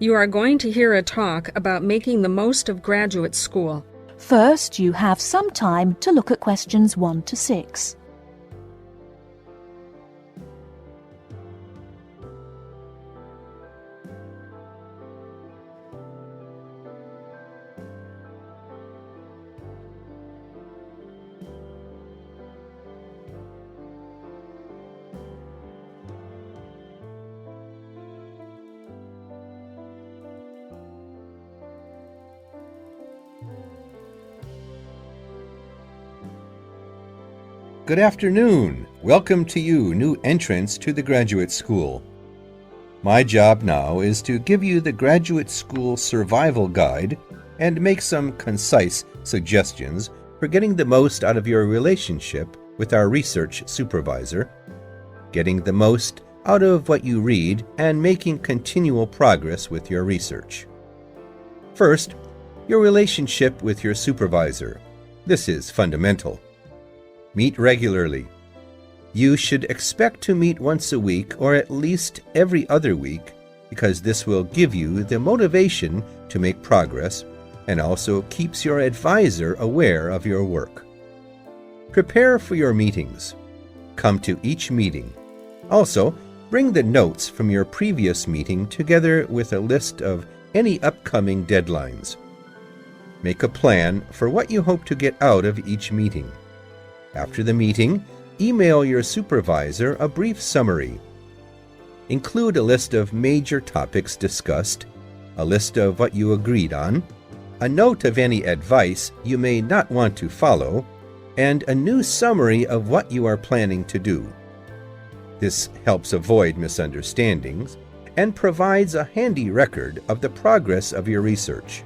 You are going to hear a talk about making the most of graduate school. First, you have some time to look at questions 1 to 6. Good afternoon. Welcome to you, new entrants to the graduate school. My job now is to give you the graduate school survival guide and make some concise suggestions for getting the most out of your relationship with our research supervisor, getting the most out of what you read, and making continual progress with your research. First, your relationship with your supervisor. This is fundamental. Meet regularly. You should expect to meet once a week or at least every other week because this will give you the motivation to make progress and also keeps your advisor aware of your work. Prepare for your meetings. Come to each meeting. Also, bring the notes from your previous meeting together with a list of any upcoming deadlines. Make a plan for what you hope to get out of each meeting. After the meeting, email your supervisor a brief summary. Include a list of major topics discussed, a list of what you agreed on, a note of any advice you may not want to follow, and a new summary of what you are planning to do. This helps avoid misunderstandings and provides a handy record of the progress of your research.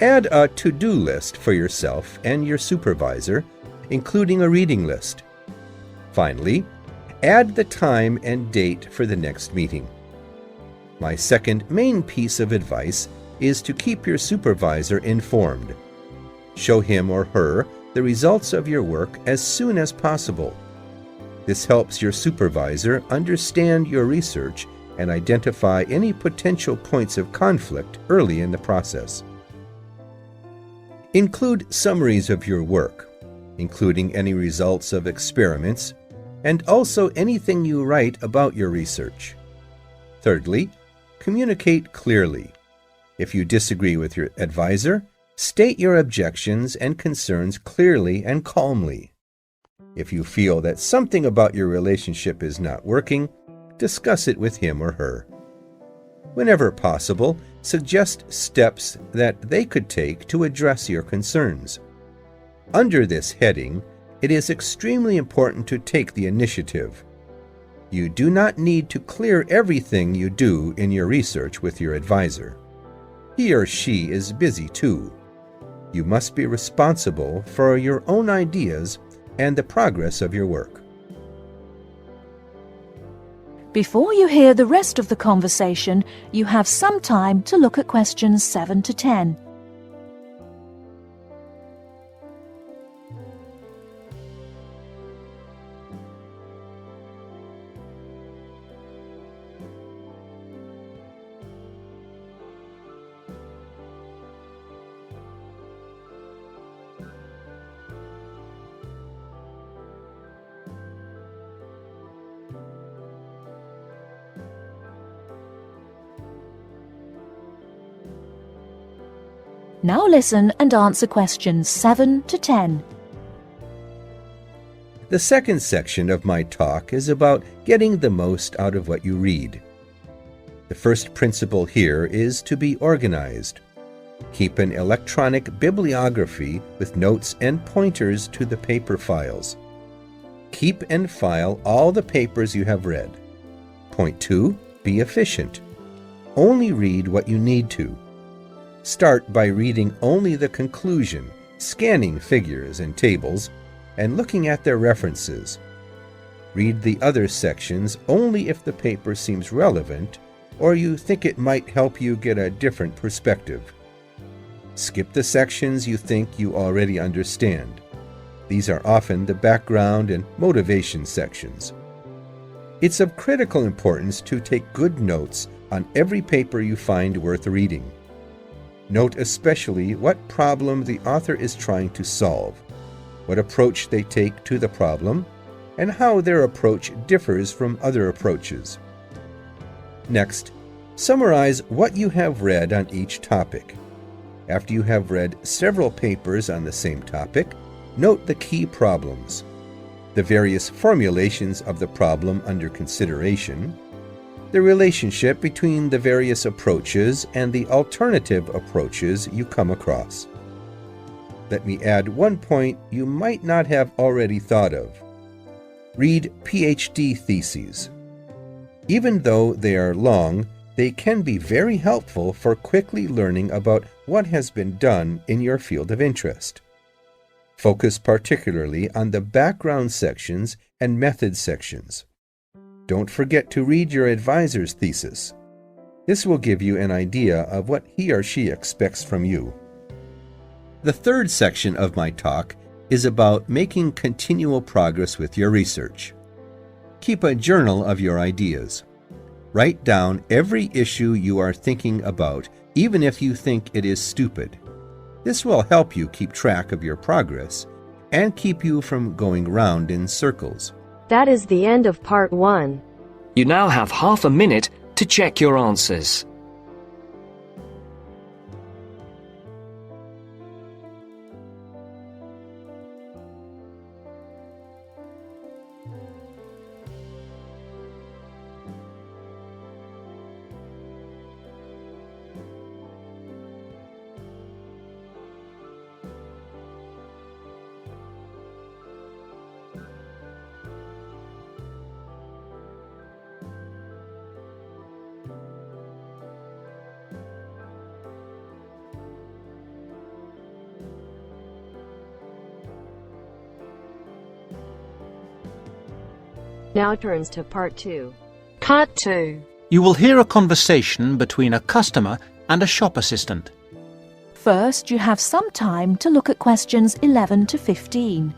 Add a to-do list for yourself and your supervisor, including a reading list. Finally, add the time and date for the next meeting. My second main piece of advice is to keep your supervisor informed. Show him or her the results of your work as soon as possible. This helps your supervisor understand your research and identify any potential points of conflict early in the process. Include summaries of your work, including any results of experiments, and also anything you write about your research. Thirdly, communicate clearly. If you disagree with your advisor, state your objections and concerns clearly and calmly. If you feel that something about your relationship is not working, discuss it with him or her. Whenever possible, suggest steps that they could take to address your concerns. Under this heading, it is extremely important to take the initiative. You do not need to clear everything you do in your research with your advisor. He or she is busy too. You must be responsible for your own ideas and the progress of your work. Before you hear the rest of the conversation, you have some time to look at questions 7 to 10. Now listen and answer questions 7 to 10. The second section of my talk is about getting the most out of what you read. The first principle here is to be organized. Keep an electronic bibliography with notes and pointers to the paper files. Keep and file all the papers you have read. Point 2, be efficient. Only read what you need to. Start by reading only the conclusion, scanning figures and tables, and looking at their references. Read the other sections only if the paper seems relevant or you think it might help you get a different perspective. Skip the sections you think you already understand. These are often the background and motivation sections. It's of critical importance to take good notes on every paper you find worth reading. Note especially what problem the author is trying to solve, what approach they take to the problem, and how their approach differs from other approaches. Next, summarize what you have read on each topic. After you have read several papers on the same topic, note the key problems, the various formulations of the problem under consideration, the relationship between the various approaches and the alternative approaches you come across. Let me add one point you might not have already thought of. Read PhD theses. Even though they are long, they can be very helpful for quickly learning about what has been done in your field of interest. Focus particularly on the background sections and method sections. Don't forget to read your advisor's thesis. This will give you an idea of what he or she expects from you. The third section of my talk is about making continual progress with your research. Keep a journal of your ideas. Write down every issue you are thinking about, even if you think it is stupid. This will help you keep track of your progress and keep you from going round in circles. That is the end of part 1. You now have half a minute to check your answers. Now turns to part 2. Part 2. You will hear a conversation between a customer and a shop assistant. First, you have some time to look at questions 11 to 15.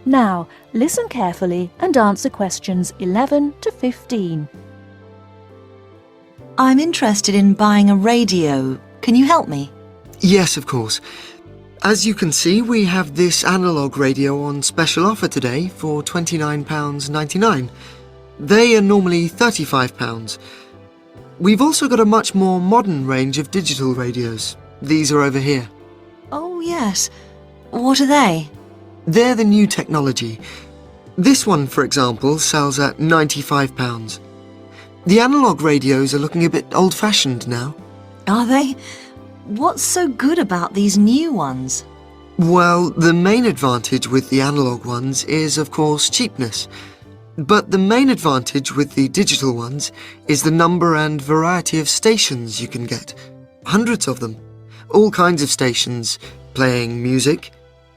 Now, listen carefully and answer questions 11 to 15. I'm interested in buying a radio. Can you help me? Yes, of course. As you can see, we have this analogue radio on special offer today for £29.99. They are normally £35. We've also got a much more modern range of digital radios. These are over here. Oh, yes. What are they? They're the new technology. This one, for example, sells at £95. The analogue radios are looking a bit old-fashioned now. Are they? What's so good about these new ones? Well, the main advantage with the analogue ones is, of course, cheapness. But the main advantage with the digital ones is the number and variety of stations you can get. Hundreds of them. All kinds of stations, playing music,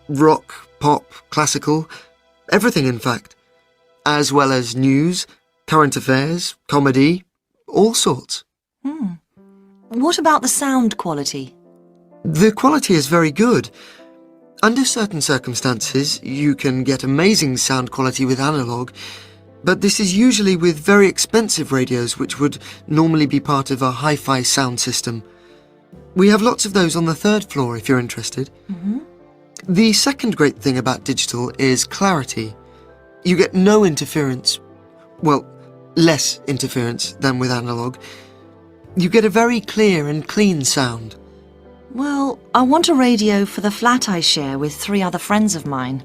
rock, pop, classical, everything in fact. As well as news, current affairs, comedy, all sorts. What about the sound quality? The quality is very good. Under certain circumstances, you can get amazing sound quality with analogue, but this is usually with very expensive radios which would normally be part of a hi-fi sound system. We have lots of those on the 3rd floor if you're interested. The second great thing about digital is clarity. You get no interference. Well, less interference than with analogue. You get a very clear and clean sound. Well, I want a radio for the flat I share with 3 other friends of mine.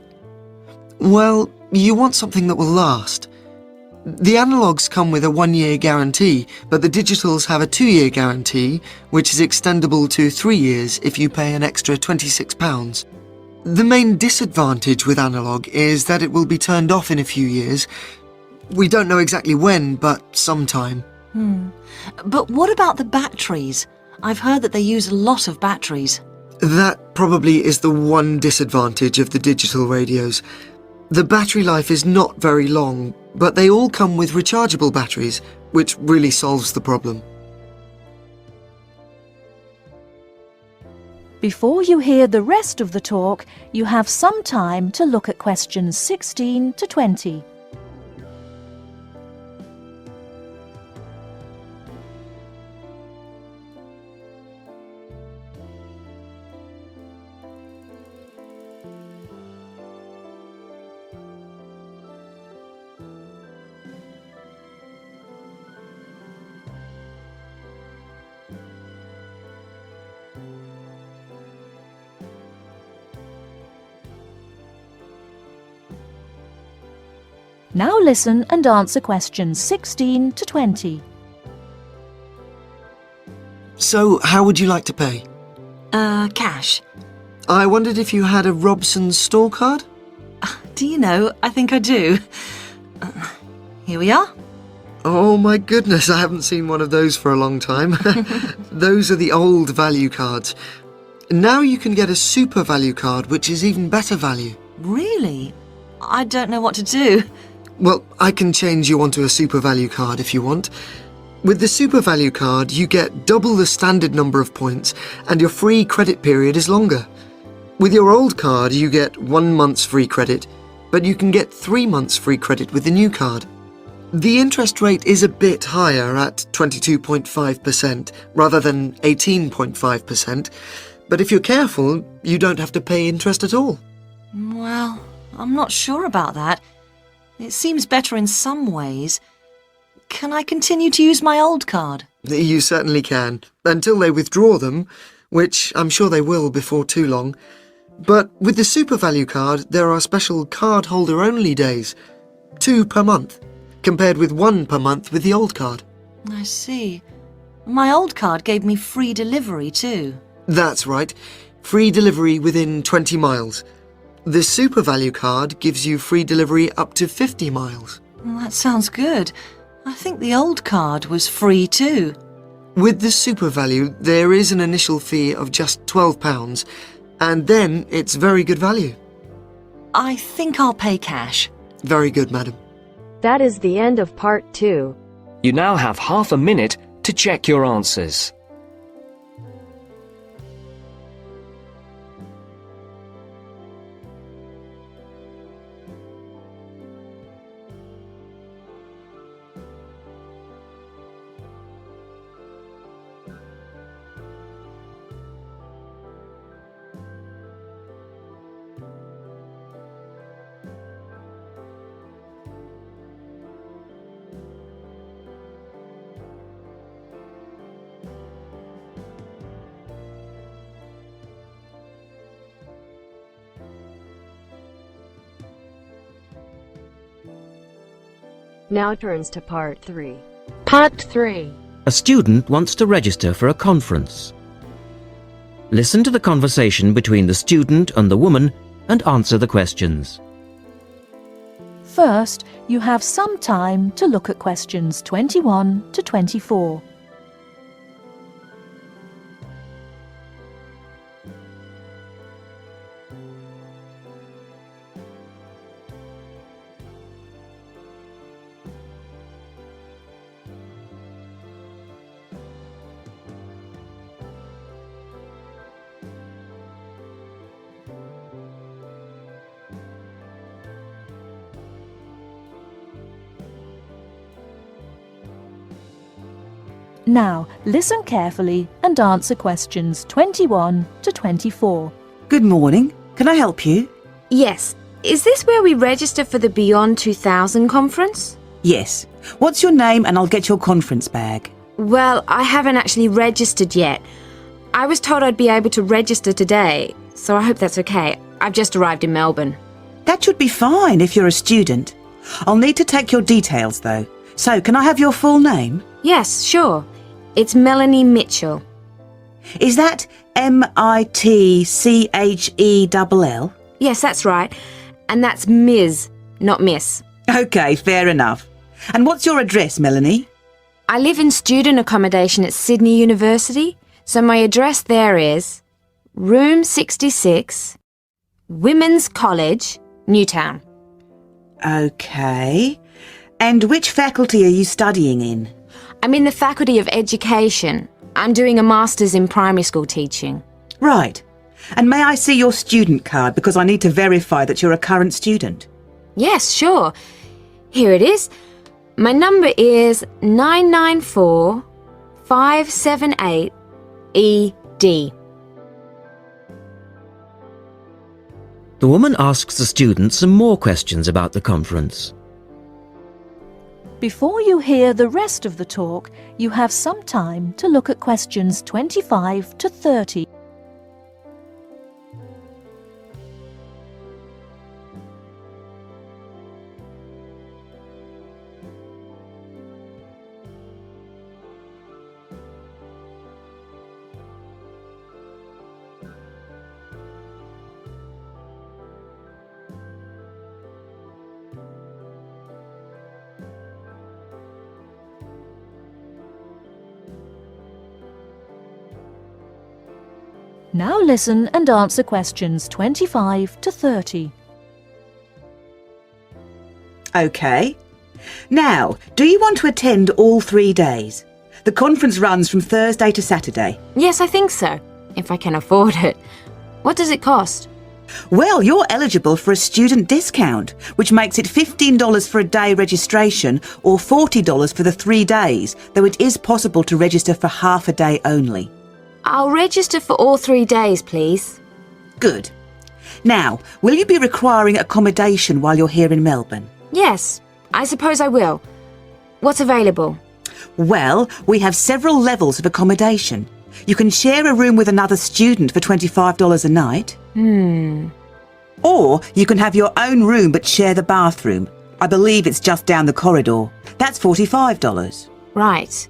Well, you want something that will last. The analogues come with a 1-year guarantee, but the digitals have a 2-year guarantee, which is extendable to 3 years if you pay an extra £26. The main disadvantage with analogue is that it will be turned off in a few years. We don't know exactly when, but sometime. But what about the batteries? I've heard that they use a lot of batteries. That probably is the one disadvantage of the digital radios. The battery life is not very long, but they all come with rechargeable batteries, which really solves the problem. Before you hear the rest of the talk, you have some time to look at questions 16 to 20. Now listen and answer questions 16 to 20. So, how would you like to pay? Cash. I wondered if you had a Robson's store card? Do you know, I think I do. Here we are. Oh my goodness, I haven't seen one of those for a long time. Those are the old value cards. Now you can get a super value card, which is even better value. Really? I don't know what to do. Well, I can change you onto a super value card if you want. With the super value card, you get double the standard number of points and your free credit period is longer. With your old card, you get 1 month's free credit, but you can get 3 months free credit with the new card. The interest rate is a bit higher at 22.5% rather than 18.5%, but if you're careful, you don't have to pay interest at all. Well, I'm not sure about that. It seems better in some ways. Can I continue to use my old card? You certainly can, until they withdraw them, which I'm sure they will before too long. But with the super value card, there are special card holder only days, 2 per month, compared with 1 per month with the old card. I see. My old card gave me free delivery too. That's right, free delivery within 20 miles. The super value card gives you free delivery up to 50 miles. Well, that sounds good. I think the old card was free too. With the super value, there is an initial fee of just £12, and then it's very good value. I think I'll pay cash. Very good, madam. That is the end of part 2. You now have half a minute to check your answers. Now turns to part 3. Part 3. A student wants to register for a conference. Listen to the conversation between the student and the woman and answer the questions. First, you have some time to look at questions 21 to 24. Now, listen carefully and answer questions 21 to 24. Good morning. Can I help you? Yes. Is this where we register for the Beyond 2000 conference? Yes. What's your name and I'll get your conference bag? Well, I haven't actually registered yet. I was told I'd be able to register today, so I hope that's okay. I've just arrived in Melbourne. That should be fine if you're a student. I'll need to take your details though. So, can I have your full name? Yes, sure. It's Melanie Mitchell. Is that Mitchell? Yes, that's right. And that's Ms., not Miss. Okay, fair enough. And what's your address, Melanie? I live in student accommodation at Sydney University, so my address there is Room 66, Women's College, Newtown. OK. And which faculty are you studying in? I'm in the Faculty of Education. I'm doing a Master's in Primary School teaching. Right. And may I see your student card because I need to verify that you're a current student? Yes, sure. Here it is. My number is 994578ED. The woman asks the student some more questions about the conference. Before you hear the rest of the talk, you have some time to look at questions 25 to 30. Now listen and answer questions 25 to 30. OK. Now, do you want to attend all 3 days? The conference runs from Thursday to Saturday. Yes, I think so, if I can afford it. What does it cost? Well, you're eligible for a student discount, which makes it $15 for a day registration or $40 for the 3 days, though it is possible to register for half a day only. I'll register for all 3 days, please. Good. Now, will you be requiring accommodation while you're here in Melbourne? Yes, I suppose I will. What's available? Well, we have several levels of accommodation. You can share a room with another student for $25 a night. Or you can have your own room but share the bathroom. I believe it's just down the corridor. That's $45. Right.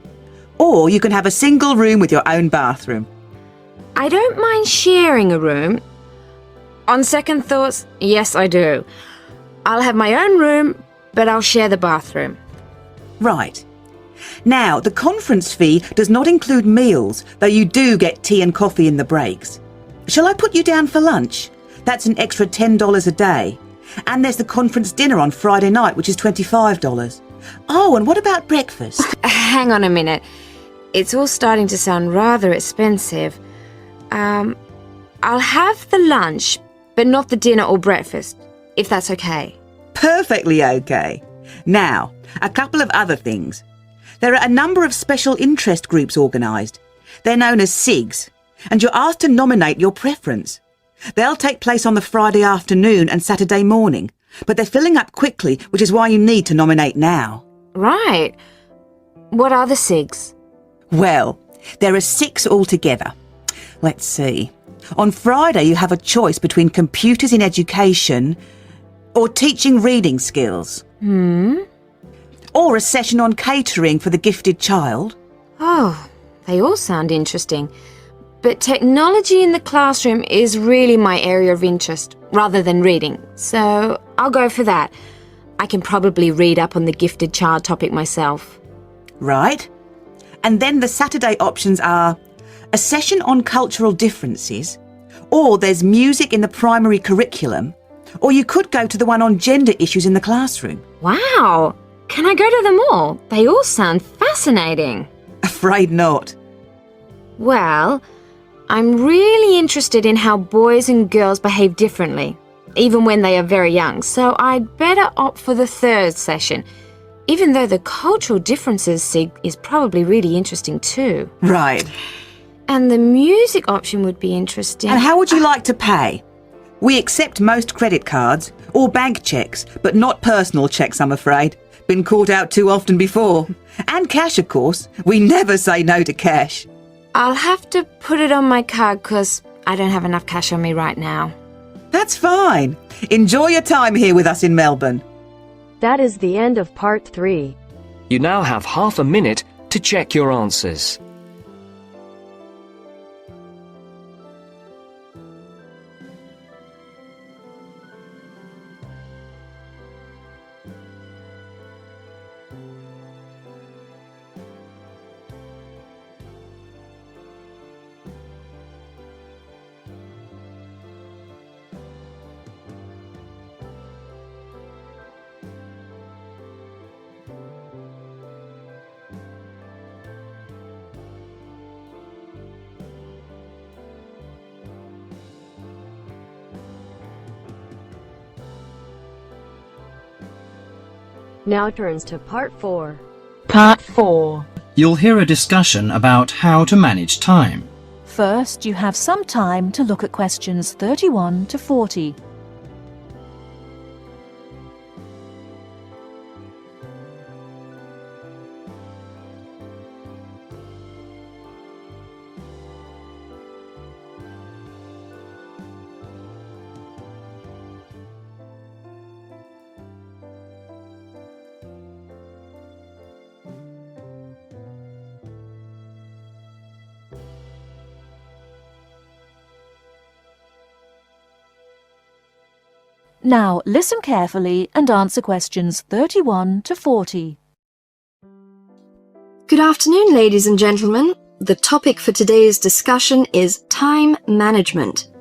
Or you can have a single room with your own bathroom. I don't mind sharing a room. On second thoughts, yes, I do. I'll have my own room, but I'll share the bathroom. Right. Now, the conference fee does not include meals, though you do get tea and coffee in the breaks. Shall I put you down for lunch? That's an extra $10 a day. And there's the conference dinner on Friday night, which is $25. Oh, and what about breakfast? Hang on a minute. It's all starting to sound rather expensive. I'll have the lunch, but not the dinner or breakfast, if that's okay. Perfectly okay. Now, a couple of other things. There are a number of special interest groups organised. They're known as SIGs, and you're asked to nominate your preference. They'll take place on the Friday afternoon and Saturday morning, but they're filling up quickly, which is why you need to nominate now. Right. What are the SIGs? Well, there are 6 altogether. Let's see. On Friday, you have a choice between computers in education or teaching reading skills. Or a session on catering for the gifted child. Oh, they all sound interesting. But technology in the classroom is really my area of interest, rather than reading. So I'll go for that. I can probably read up on the gifted child topic myself. Right. And then the Saturday options are a session on cultural differences, or there's music in the primary curriculum, or you could go to the one on gender issues in the classroom. Wow! Can I go to them all? They all sound fascinating. Afraid not. Well, I'm really interested in how boys and girls behave differently, even when they are very young, so I'd better opt for the 3rd session, even though the cultural differences SIG is probably really interesting too. Right. And the music option would be interesting. And how would you like to pay? We accept most credit cards or bank cheques, but not personal cheques, I'm afraid. Been caught out too often before. And cash, of course. We never say no to cash. I'll have to put it on my card because I don't have enough cash on me right now. That's fine. Enjoy your time here with us in Melbourne. That is the end of part 3. You now have half a minute to check your answers. Now turns to Part 4. Part 4. You'll hear a discussion about how to manage time. First, you have some time to look at questions 31 to 40. Now, listen carefully and answer questions 31 to 40. Good afternoon, ladies and gentlemen. The topic for today's discussion is time management.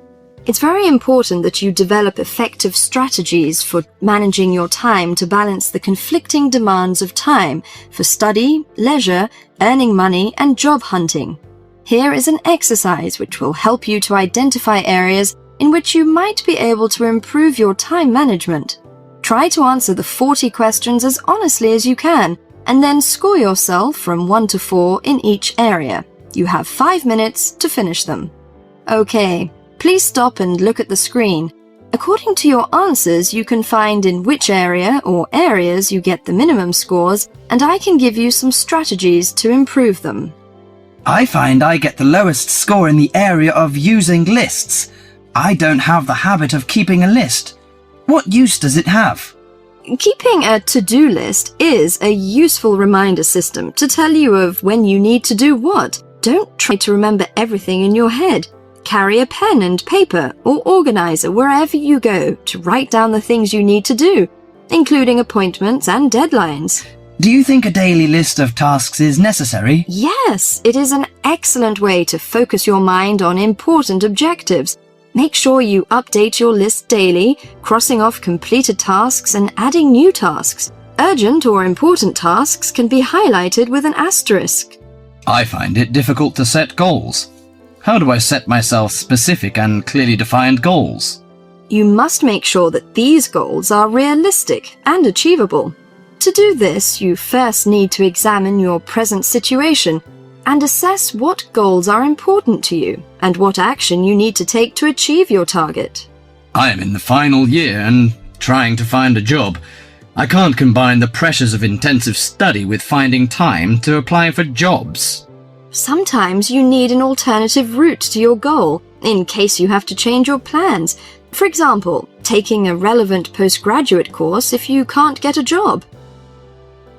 It's very important that you develop effective strategies for managing your time to balance the conflicting demands of time for study, leisure, earning money, and job hunting. Here is an exercise which will help you to identify areas in which you might be able to improve your time management. Try to answer the 40 questions as honestly as you can, and then score yourself from 1 to 4 in each area. You have 5 minutes to finish them. Okay, please stop and look at the screen. According to your answers, you can find in which area or areas you get the minimum scores, and I can give you some strategies to improve them. I find I get the lowest score in the area of using lists. I don't have the habit of keeping a list. What use does it have? Keeping a to-do list is a useful reminder system to tell you of when you need to do what. Don't try to remember everything in your head. Carry a pen and paper or organizer wherever you go to write down the things you need to do, including appointments and deadlines. Do you think a daily list of tasks is necessary? Yes, it is an excellent way to focus your mind on important objectives. Make sure you update your list daily, crossing off completed tasks and adding new tasks. Urgent or important tasks can be highlighted with an asterisk. I find it difficult to set goals. How do I set myself specific and clearly defined goals? You must make sure that these goals are realistic and achievable. To do this, you first need to examine your present situation and assess what goals are important to you and what action you need to take to achieve your target. I am in the final year and trying to find a job. I can't combine the pressures of intensive study with finding time to apply for jobs. Sometimes you need an alternative route to your goal in case you have to change your plans. For example, taking a relevant postgraduate course if you can't get a job.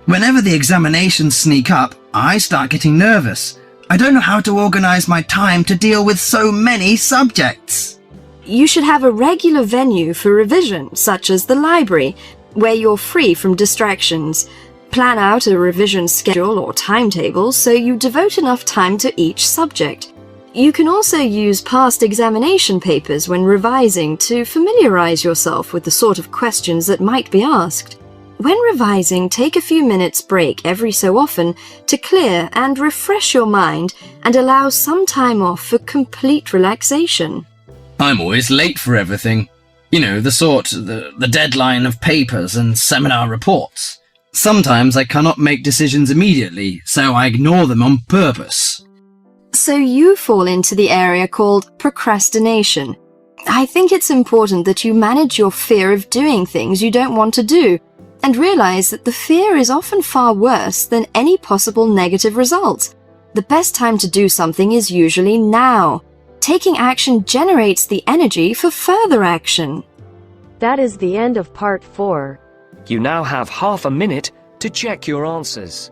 Whenever the examinations sneak up, I start getting nervous. I don't know how to organize my time to deal with so many subjects. You should have a regular venue for revision, such as the library, where you're free from distractions. Plan out a revision schedule or timetable so you devote enough time to each subject. You can also use past examination papers when revising to familiarize yourself with the sort of questions that might be asked. When revising, take a few minutes break every so often to clear and refresh your mind and allow some time off for complete relaxation. I'm always late for everything. You know, the deadline of papers and seminar reports. Sometimes I cannot make decisions immediately, so I ignore them on purpose. So you fall into the area called procrastination. I think it's important that you manage your fear of doing things you don't want to do, and realize that the fear is often far worse than any possible negative result. The best time to do something is usually now. Taking action generates the energy for further action. That is the end of Part 4. You now have half a minute to check your answers.